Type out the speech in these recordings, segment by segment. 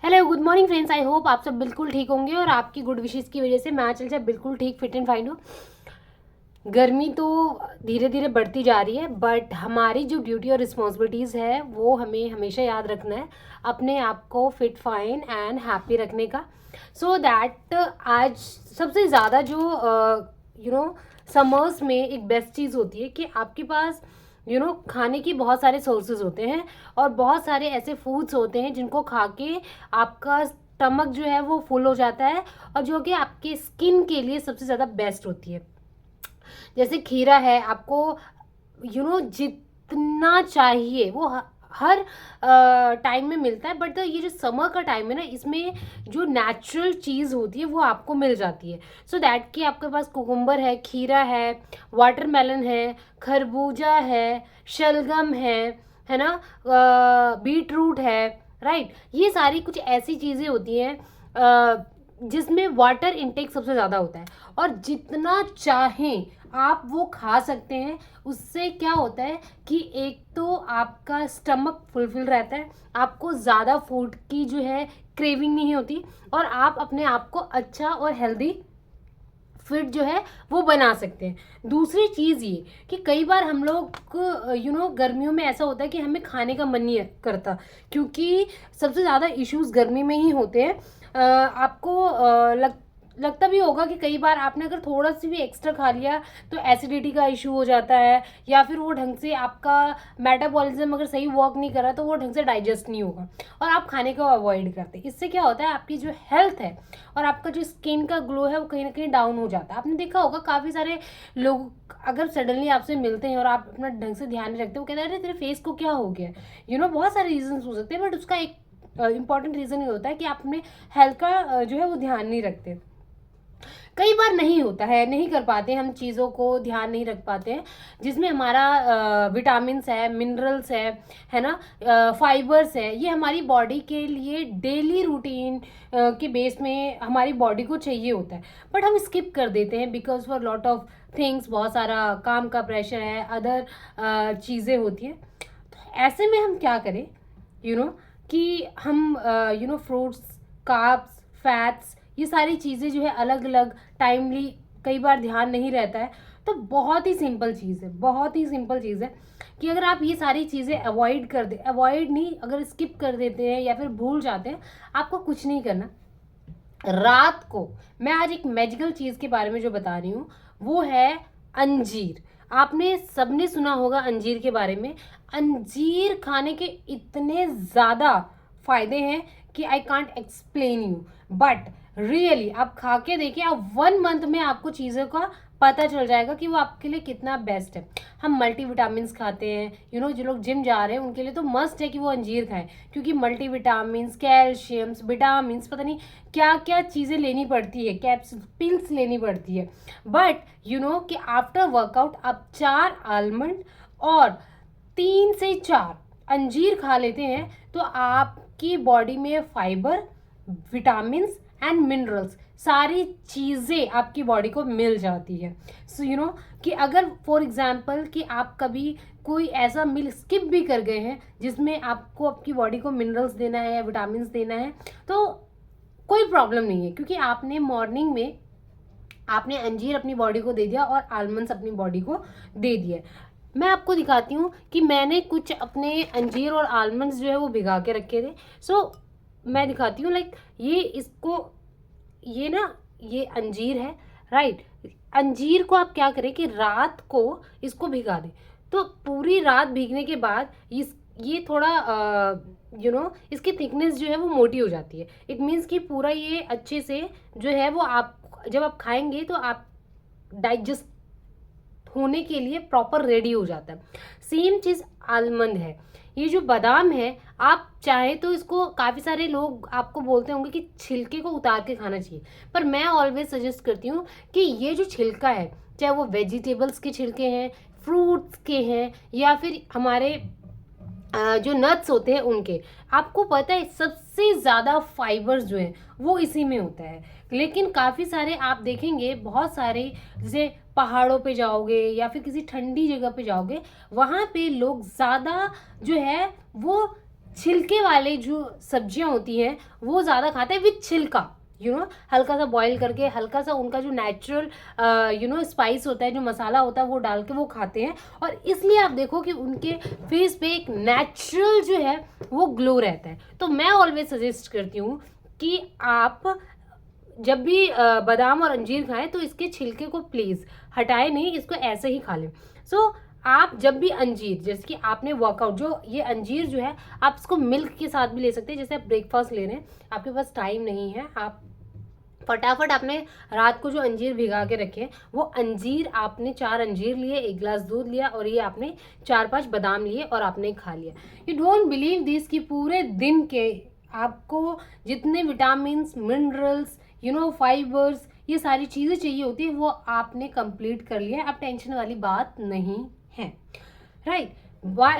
Hello good morning friends, I hope आप सब बिल्कुल ठीक होंगे और आपकी गुड विशेस की वजह से मैं आज चल जाए बिल्कुल ठीक फिट एंड फाइन हूँ। गर्मी तो धीरे धीरे बढ़ती जा रही है, बट हमारी जो ड्यूटी और रिस्पॉन्सिबिलिटीज़ है वो हमें हमेशा याद रखना है, अपने आप को फिट फाइन एंड हैप्पी रखने का। सो दैट आज सबसे ज़्यादा जो समर्स में एक बेस्ट चीज़ होती है कि आपके पास खाने की बहुत सारे सोर्सेज होते हैं और बहुत सारे ऐसे फूड्स होते हैं जिनको खा के आपका स्टमक जो है वो फुल हो जाता है, और जो कि आपके स्किन के लिए सबसे ज़्यादा बेस्ट होती है। जैसे खीरा है, आपको जितना चाहिए वो हर टाइम में मिलता है, बट ये जो समर का टाइम है ना, इसमें जो नेचुरल चीज़ होती है वो आपको मिल जाती है। सो दैट कि आपके पास कुकुम्बर है, खीरा है, वाटरमेलन है, खरबूजा है, शलगम है ना, बीट रूट है, राइट। ये सारी कुछ ऐसी चीज़ें होती हैं जिसमें वाटर इनटेक सबसे ज़्यादा होता है, और जितना चाहें आप वो खा सकते हैं। उससे क्या होता है कि एक तो आपका स्टमक फुलफिल रहता है, आपको ज़्यादा फूड की जो है क्रेविंग नहीं होती, और आप अपने आप को अच्छा और हेल्दी फिट जो है वो बना सकते हैं। दूसरी चीज़ ये कि कई बार हम लोग गर्मियों में ऐसा होता है कि हमें खाने का मन नहीं करता, क्योंकि सबसे ज़्यादा इश्यूज गर्मी में ही होते हैं। आपको लगता भी होगा कि कई बार आपने अगर थोड़ा सी भी एक्स्ट्रा खा लिया तो एसिडिटी का इशू हो जाता है, या फिर वो ढंग से आपका मेटाबॉलिज्म अगर सही वर्क नहीं कर रहा तो वो ढंग से डाइजेस्ट नहीं होगा, और आप खाने को अवॉइड करते हैं। इससे क्या होता है, आपकी जो हेल्थ है और आपका जो स्किन का ग्लो है वो कहीं ना कहीं डाउन हो जाता है। आपने देखा होगा काफ़ी सारे लोग अगर सडनली आपसे मिलते हैं और आप अपना ढंग से ध्यान नहीं रखते, वो कहते हैं अरे तेरे फेस को क्या हो गया। बहुत सारे रीजन हो सकते हैं, बट उसका एक इंपॉर्टेंट रीज़न ये होता है कि आप अपने हेल्थ का जो है वो ध्यान नहीं रखते। कई बार नहीं होता है, नहीं कर पाते हम चीज़ों को ध्यान नहीं रख पाते हैं, जिसमें हमारा विटामिन्स है, मिनरल्स है ना, फाइबर्स है, ये हमारी बॉडी के लिए डेली रूटीन के बेस में हमारी बॉडी को चाहिए होता है, बट हम स्किप कर देते हैं because for lot of things, बहुत सारा काम का प्रेशर है, अदर चीज़ें होती हैं। तो ऐसे में हम क्या करें, कि हम फ्रूट्स, कार्ब्स, फैट्स, ये सारी चीज़ें जो है अलग अलग टाइमली, कई बार ध्यान नहीं रहता है। तो बहुत ही सिंपल चीज़ है, बहुत ही सिंपल चीज़ है कि अगर आप ये सारी चीज़ें अवॉइड कर दे, अवॉइड नहीं, अगर स्किप कर देते हैं या फिर भूल जाते हैं, आपको कुछ नहीं करना। रात को मैं आज एक मैजिकल चीज़ के बारे में जो बता रही हूँ वो है अंजीर। आपने सबने सुना होगा अंजीर के बारे में। अंजीर खाने के इतने ज़्यादा फायदे हैं कि I can't explain you, but really आप खा के देखिए, आप 1 मंथ में आपको चीज़ों का पता चल जाएगा कि वो आपके लिए कितना बेस्ट है। हम मल्टीविटामिन्स खाते हैं, जो लोग जिम जा रहे हैं उनके लिए तो मस्ट है कि वो अंजीर खाएं, क्योंकि मल्टीविटामिन्स, कैल्शियम्स, विटामिन्स, पता नहीं क्या क्या चीज़ें लेनी पड़ती है, कैप्सूल, पिल्स लेनी पड़ती है। बट कि आफ्टर वर्कआउट आप 4 आलमंड और 3 से 4 अंजीर खा लेते हैं तो आपकी बॉडी में फाइबर, विटामिन्स एंड मिनरल्स, सारी चीज़ें आपकी बॉडी को मिल जाती है। सो कि अगर फॉर एग्जांपल कि आप कभी कोई ऐसा मील स्किप भी कर गए हैं जिसमें आपको आपकी बॉडी को मिनरल्स देना है या विटामिन्स देना है, तो कोई प्रॉब्लम नहीं है, क्योंकि आपने मॉर्निंग में आपने अंजीर अपनी बॉडी को दे दिया और आलमंड्स अपनी बॉडी को दे दिए। मैं आपको दिखाती हूँ कि मैंने कुछ अपने अंजीर और आलमंड्स जो है वो भिगा के रखे थे। सो मैं दिखाती हूँ, लाइक ये ना, ये अंजीर है, राइट। अंजीर को आप क्या करें कि रात को इसको भिगा दें, तो पूरी रात भीगने के बाद ये थोड़ा इसकी थिकनेस जो है वो मोटी हो जाती है। इट मीन्स कि पूरा ये अच्छे से जो है वो आप जब आप खाएंगे तो आप डाइजेस्ट होने के लिए प्रॉपर रेडी हो जाता है। सेम चीज़ आलमंड है। ये जो बादाम है, आप चाहे तो इसको, काफ़ी सारे लोग आपको बोलते होंगे कि छिलके को उतार के खाना चाहिए, पर मैं ऑलवेज सजेस्ट करती हूँ कि ये जो छिलका है, चाहे वो वेजिटेबल्स के छिलके हैं, फ्रूट्स के हैं, या फिर हमारे जो नट्स होते हैं उनके, आपको पता है सबसे ज़्यादा फाइबर्स जो है वो इसी में होता है। लेकिन काफ़ी सारे आप देखेंगे, बहुत सारे, जैसे पहाड़ों पे जाओगे या फिर किसी ठंडी जगह पे जाओगे, वहाँ पे लोग ज़्यादा जो है वो छिलके वाले जो सब्जियां होती हैं वो ज़्यादा खाते हैं विथ छिलका, हल्का सा बॉईल करके, हल्का सा उनका जो नेचुरल स्पाइस होता है, जो मसाला होता है वो डाल के वो खाते हैं, और इसलिए आप देखो कि उनके फेस पे एक नेचुरल जो है वो ग्लो रहता है। तो मैं ऑलवेज सजेस्ट करती हूँ कि आप जब भी बादाम और अंजीर खाएं तो इसके छिलके को प्लीज़ हटाए नहीं, इसको ऐसे ही खा लें। सो आप जब भी अंजीर, जैसे कि आपने वर्कआउट, जो ये अंजीर जो है आप इसको मिल्क के साथ भी ले सकते हैं। जैसे आप ब्रेकफास्ट ले रहे हैं, आपके पास टाइम नहीं है, आप फटाफट आपने रात को जो अंजीर भिगा के रखे, वो अंजीर आपने 4 अंजीर लिए, 1 गिलास दूध लिया, और ये आपने 4-5 बादाम लिए और आपने खा लिया। यू डोंट बिलीव दिस कि पूरे दिन के आपको जितने विटामिन, मिनरल्स, फाइबर्स, ये सारी चीज़ें चाहिए होती है वो आपने कंप्लीट कर लिया। अब टेंशन वाली बात नहीं है, राइट।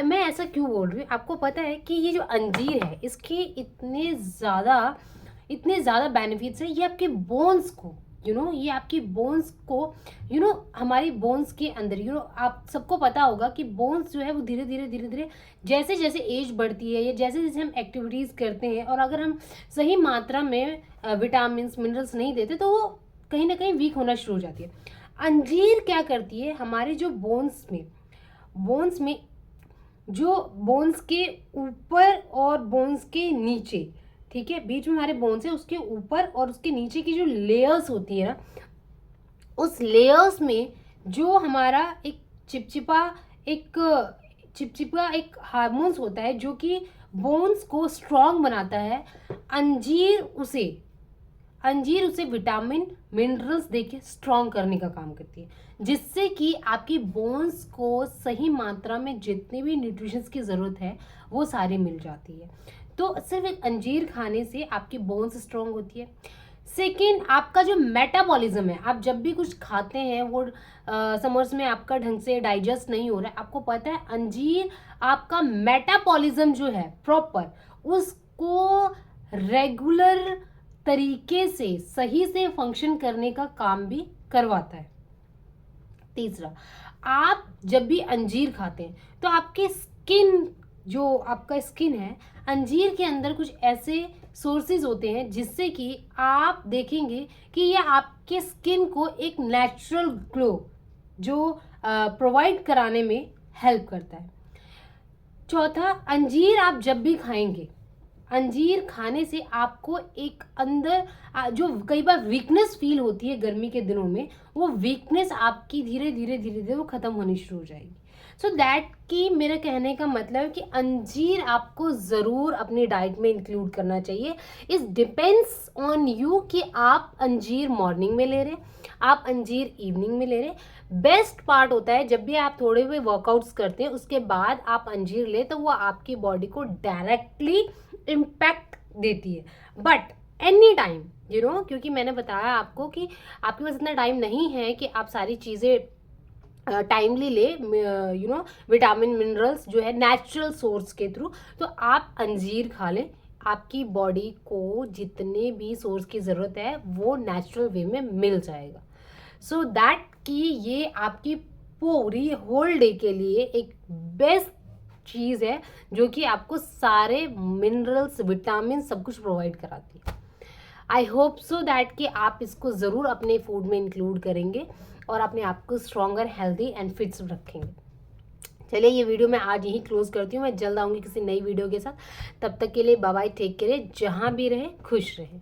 मैं ऐसा क्यों बोल रही हूँ, आपको पता है कि ये जो अंजीर है इसके इतने ज़्यादा बेनिफिट्स हैं। ये आपके बोन्स को, ये आपकी बोन्स को, हमारी बोन्स के अंदर, आप सबको पता होगा कि बोन्स जो है वो धीरे धीरे जैसे जैसे एज बढ़ती है या जैसे जैसे हम एक्टिविटीज़ करते हैं, और अगर हम सही मात्रा में विटामिन, मिनरल्स नहीं देते तो वो कहीं ना कहीं वीक होना शुरू हो जाती है। अंजीर क्या करती है, हमारे जो बोन्स में जो बोन्स के ऊपर और बोन्स के नीचे, ठीक है, बीच में हमारे बोन्स है, उसके ऊपर और उसके नीचे की जो लेयर्स होती है ना, उस लेयर्स में जो हमारा एक चिपचिपा एक हार्मोन्स होता है जो कि बोन्स को स्ट्रॉन्ग बनाता है। अंजीर उसे विटामिन, मिनरल्स देके स्ट्रॉन्ग करने का काम करती है, जिससे कि आपकी बोन्स को सही मात्रा में जितने भी न्यूट्रिशंस की ज़रूरत है वो सारी मिल जाती है। तो सिर्फ एक अंजीर खाने से आपकी बोन्स स्ट्रॉन्ग होती है। सेकेंड, आपका जो मेटाबॉलिज्म है, आप जब भी कुछ खाते हैं वो समर्स में आपका ढंग से डाइजेस्ट नहीं हो रहा है, आपको पता है अंजीर आपका मेटाबॉलिज्म जो है प्रॉपर, उसको रेगुलर तरीके से सही से फंक्शन करने का काम भी करवाता है। तीसरा, आप जब भी अंजीर खाते हैं तो आपके जो आपका स्किन है, अंजीर के अंदर कुछ ऐसे सोर्सेज होते हैं जिससे कि आप देखेंगे कि ये आपके स्किन को एक नेचुरल ग्लो जो प्रोवाइड कराने में हेल्प करता है। चौथा, अंजीर आप जब भी खाएंगे, अंजीर खाने से आपको एक अंदर जो कई बार वीकनेस फील होती है गर्मी के दिनों में, वो वीकनेस आपकी धीरे धीरे वो ख़त्म होनी शुरू हो जाएगी। सो दैट कि मेरे कहने का मतलब है कि अंजीर आपको ज़रूर अपनी डाइट में इंक्लूड करना चाहिए। इस डिपेंड्स ऑन यू कि आप अंजीर मॉर्निंग में ले रहे हैं, आप अंजीर इवनिंग में ले रहे हैं। बेस्ट पार्ट होता है जब भी आप थोड़े हुए वर्कआउट्स करते हैं उसके बाद आप अंजीर ले, तो वो आपकी बॉडी को डायरेक्टली इम्पैक्ट देती है। बट एनी टाइम क्योंकि मैंने बताया आपको कि आपके पास इतना टाइम नहीं है कि आप सारी चीज़ें टाइमली ले, विटामिन, मिनरल्स जो है नेचुरल सोर्स के थ्रू, तो आप अंजीर खा लें। आपकी बॉडी को जितने भी सोर्स की ज़रूरत है वो नेचुरल वे में मिल जाएगा। सो दैट कि ये आपकी पूरी होल डे के लिए एक बेस्ट चीज़ है जो कि आपको सारे मिनरल्स, विटामिन सब कुछ प्रोवाइड कराती है। आई होप सो दैट कि आप इसको ज़रूर अपने फूड में इंक्लूड करेंगे और अपने आप को स्ट्रॉन्गर, हेल्दी एंड फिट्स रखेंगे। चलिए, ये वीडियो मैं आज यहीं क्लोज करती हूँ। मैं जल्द आऊँगी किसी नई वीडियो के साथ। तब तक के लिए बाय बाय, टेक केयर, जहाँ भी रहे खुश रहे।